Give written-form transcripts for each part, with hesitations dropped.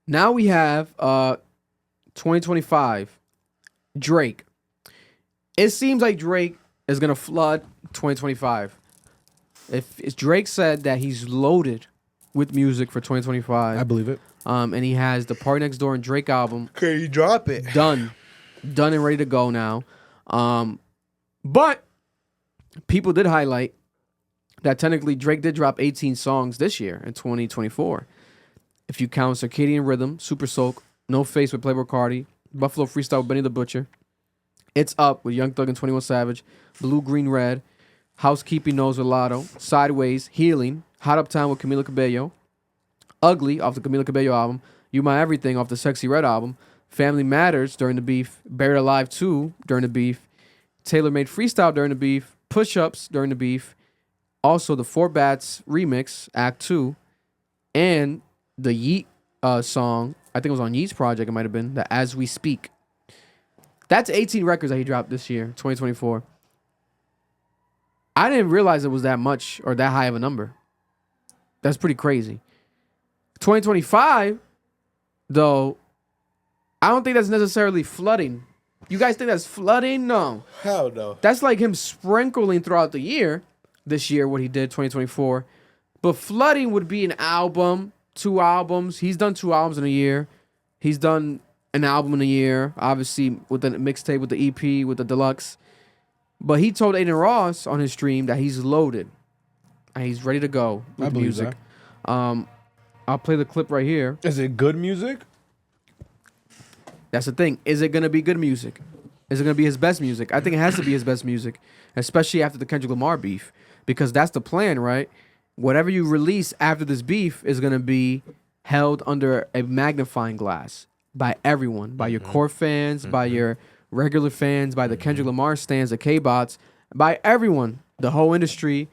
Now we have 2025 Drake. It seems like Drake is gonna flood 2025. If Drake said that he's loaded with music for 2025, I believe it. and he has the PartyNextDoor and Drake album. Can you drop it? Done and ready to go now. But people did highlight that technically Drake did drop 18 songs this year in 2024. If you count Circadian Rhythm, Super Soak, No Face with Playboi Carti, Buffalo Freestyle with Benny the Butcher, It's Up with Young Thug and 21 Savage, Blue, Green, Red, Housekeeping Knows with Lotto, Sideways, Healing, Hot Uptown with Camila Cabello, Ugly off the Camila Cabello album, You My Everything off the Sexy Red album, Family Matters during the beef, Buried Alive 2 during the beef, Taylor Made Freestyle during the beef, Push Ups during the beef, also the Four Bats remix, Act 2, and the Yeet song, I think it was on Yeet's project, it might have been, the As We Speak. That's 18 records that he dropped this year, 2024. I didn't realize it was that much or that high of a number. That's pretty crazy. 2025, though, I don't think that's necessarily flooding. You guys think that's flooding? No. Hell no. That's like him sprinkling throughout the year, this year, what he did, 2024. But flooding would be an album, 2 albums. He's done 2 albums in a year. He's done an album in a year, obviously with the mixtape, with the EP, with the deluxe. But he told Aiden Ross on his stream that he's loaded and he's ready to go with music. I'll play the clip right here. Is it good music? That's the thing. Is it going to be good music? Is it going to be his best music? I think it has to be his best music, especially after the Kendrick Lamar beef, because that's the plan, right? Whatever you release after this beef is going to be held under a magnifying glass by everyone, by your core fans, by your regular fans, by the Kendrick Lamar stans, the K-bots, by everyone, the whole industry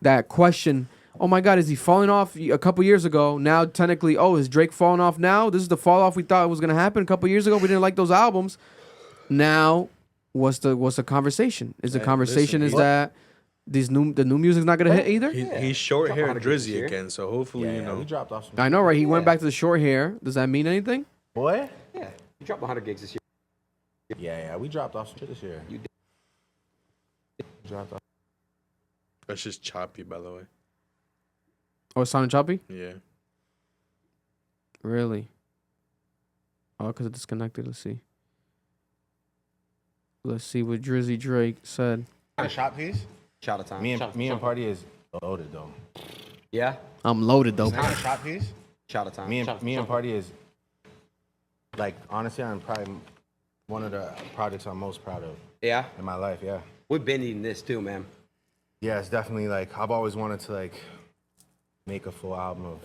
that question, oh my God, is he falling off a couple years ago? Now, technically, oh, is Drake falling off now? This is the fall off we thought was going to happen a couple years ago. We didn't like those albums. Now, what's the conversation? Is the conversation that the new music's not going to hit either? He's short hair and drizzy again, so hopefully, you know. He dropped off some. I know, right? He went back to the short hair. Does that mean anything? Boy? Yeah, you dropped 100 gigs this year. Yeah, we dropped off some shit this year. You did. Dropped off. That's just choppy, by the way. Oh, it sounded choppy? Yeah. Really? Oh, because it disconnected. Let's see. Let's see what Drizzy Drake said. A shot piece? Shout out time. Me and Party is loaded though. Yeah? I'm loaded, though. It's not a shot piece? Shout out time. Me and Party is, like, honestly, I'm probably one of the projects I'm most proud of Yeah? in my life, yeah. We've been eating this too, man. Yeah, it's definitely, like, I've always wanted to, like, make a full album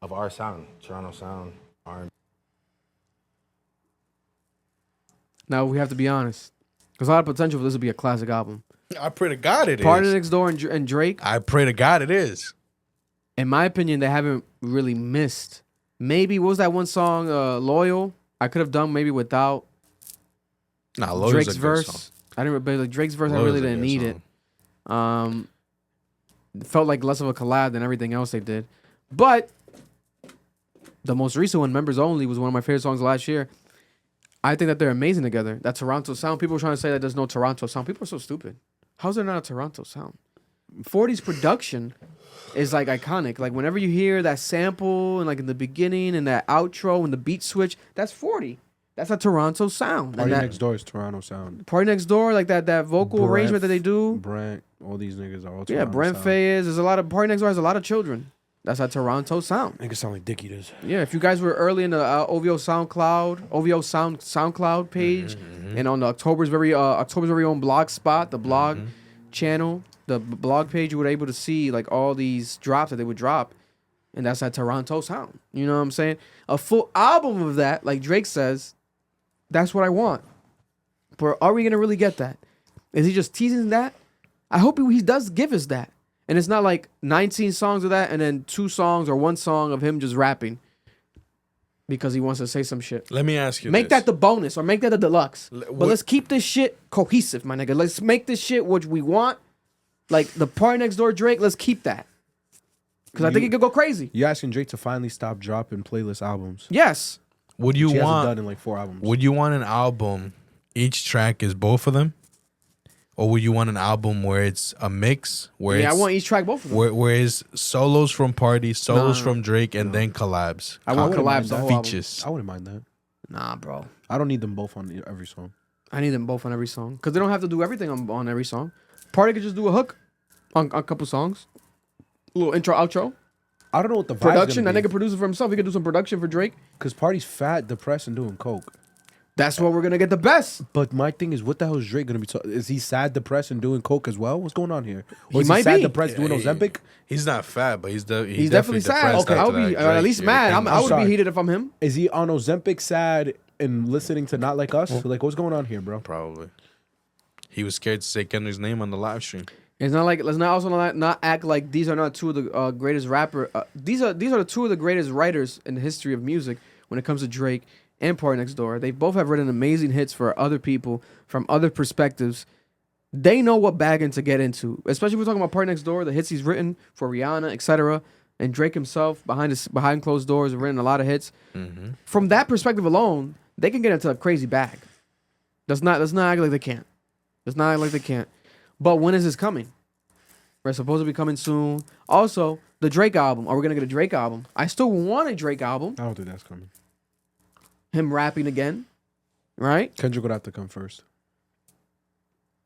of our sound, Toronto sound, R&B. Now, we have to be honest. There's a lot of potential for this to be a classic album. I pray to God it is. PartyNextDoor and Drake, I pray to God it is. in my opinion, they haven't really missed. Maybe, what was that one song, Loyal? I could have done maybe without Nah, Loyal's Drake's a good verse. song. I didn't, but like Drake's verse, I Loyal's really a didn't good need song. it. Felt like less of a collab than everything else they did. But the most recent one, Members Only, was one of my favorite songs last year. I think that they're amazing together. That Toronto sound, people are trying to say that there's no Toronto sound. People are so stupid. How's there not a Toronto sound? 40's production is like iconic. Like whenever you hear that sample and like in the beginning and that outro and the beat switch, that's 40. That's a Toronto sound. Party And that Next Door is Toronto sound. PartyNextDoor, like that vocal arrangement that they do. Brent, all these niggas are all Toronto Yeah, Brent sound. Fayez. There's a lot of PartyNextDoor has a lot of children. That's a Toronto sound. Niggas sound like Dickie does. Yeah, if you guys were early in the OVO SoundCloud page, and on the October's very own blog spot, the blog channel, the blog page, you were able to see like all these drops that they would drop, and that's that Toronto sound. You know what I'm saying? A full album of that, like Drake says, that's what I want. But are we gonna really get that? Is he just teasing that? I hope he does give us that. And it's not like 19 songs of that and then 2 songs or 1 song of him just rapping because he wants to say some shit. Let me ask you Make this. that the bonus or make that the deluxe. But what- let's keep this shit cohesive, my nigga. Let's make this shit what we want. Like the PartyNextDoor Drake, let's keep that. because I think he could go crazy. You asking Drake to finally stop dropping playlist albums? Yes. Would you Which he hasn't want? done in like 4 albums. Would you want an album? Each track is both of them, or would you want an album where it's a mix? Where Yeah, I it's, want each track, both of them. where it's solos from Party, solos No. from Drake, and then collabs. I want wouldn't collabs mind the that. whole album. Features. I wouldn't mind that. Nah, bro. I don't need them both on every song. I need them both on every song because they don't have to do everything on every song. Party could just do a hook on a couple songs, a little intro, outro, I don't know what the production. vibe's That nigga produce it for himself. He could do some production for Drake. because Party's fat, depressed, and doing coke. That's what we're gonna get the best. But my thing is, what the hell is Drake gonna be? Is he sad, depressed, and doing coke as well? What's going on here? He Or is might he sad, be. depressed, doing Ozempic? He's not fat, but he's He's definitely sad. depressed Okay, I after would be that at Drake least shit. mad. And I would sorry. be heated if I'm him. Is he on Ozempic, sad, and listening to Not Like Us? Like, what's going on here, bro? Probably. He was scared to say Kendrick's name on the live stream. It's not like let's not also not act like these are not two of the greatest rapper. These are the two of the greatest writers in the history of music when it comes to Drake and PartyNextDoor. They both have written amazing hits for other people from other perspectives. They know what bagging to get into, especially if we're talking about PartyNextDoor, the hits he's written for Rihanna, etc. And Drake himself behind closed doors have written a lot of hits. Mm-hmm. From that perspective alone, they can get into a crazy bag. Let's not act like they can't. Let's not act like they can't. But when is this coming? We're supposed to be coming soon. Also, the Drake album. Are we gonna get a Drake album? I still want a Drake album. I don't think that's coming. Him rapping again, right? Kendrick would have to come first.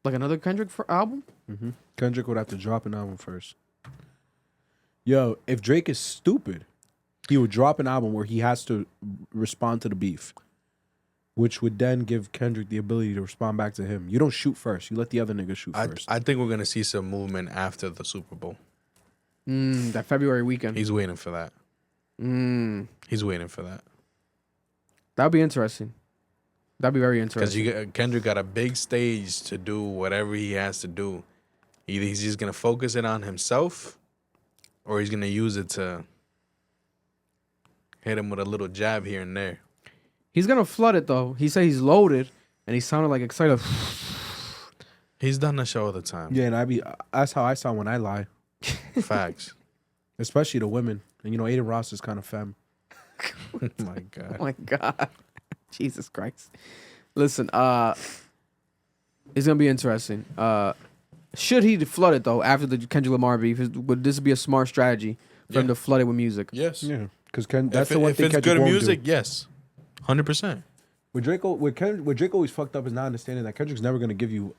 Like another Kendrick album. Kendrick would have to drop an album first. Yo, if Drake is stupid, he would drop an album where he has to respond to the beef, which would then give Kendrick the ability to respond back to him. You don't shoot first. You let the other nigga shoot first. I think we're going to see some movement after the Super Bowl. That February weekend. He's waiting for that. He's waiting for that. That'd be interesting. That'd be very interesting. Because Kendrick got a big stage to do whatever he has to do. Either he's just going to focus it on himself, or he's going to use it to hit him with a little jab here and there. He's gonna flood it though. He said he's loaded, and he sounded like excited. He's done the show all the time. Yeah, and that's how I sound when I lie, Facts. especially to women. And you know, Aiden Ross is kind of femme. Oh my God. Oh my God. Jesus Christ. Listen, it's gonna be interesting. Should he flood it though after the Kendrick Lamar beef? Would this be a smart strategy for him to flood it with music? Yes. Yeah, because that's If, the one if thing it's Kendrick good won't music, do. yes. 100%. What Drake always fucked up is not understanding that Kendrick's never gonna give you,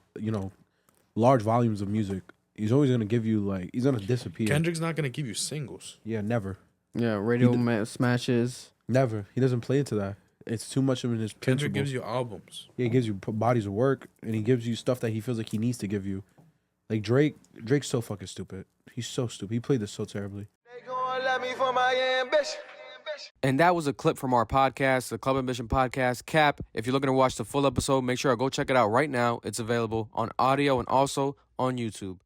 large volumes of music. He's always gonna give you he's gonna disappear. Kendrick's not going to give you singles. Yeah, never, Yeah, radio smashes. never. He doesn't play into that. It's too much of his. Kendrick principle. gives you albums. Yeah, he gives you bodies of work, and he gives you stuff that he feels like he needs to give you. Like Drake's so fucking stupid. He's so stupid. He played this so terribly. They gon' love me for my ambition. And that was a clip from our podcast, the Club Ambition podcast. Cap, if you're looking to watch the full episode, make sure to go check it out right now. It's available on audio and also on YouTube.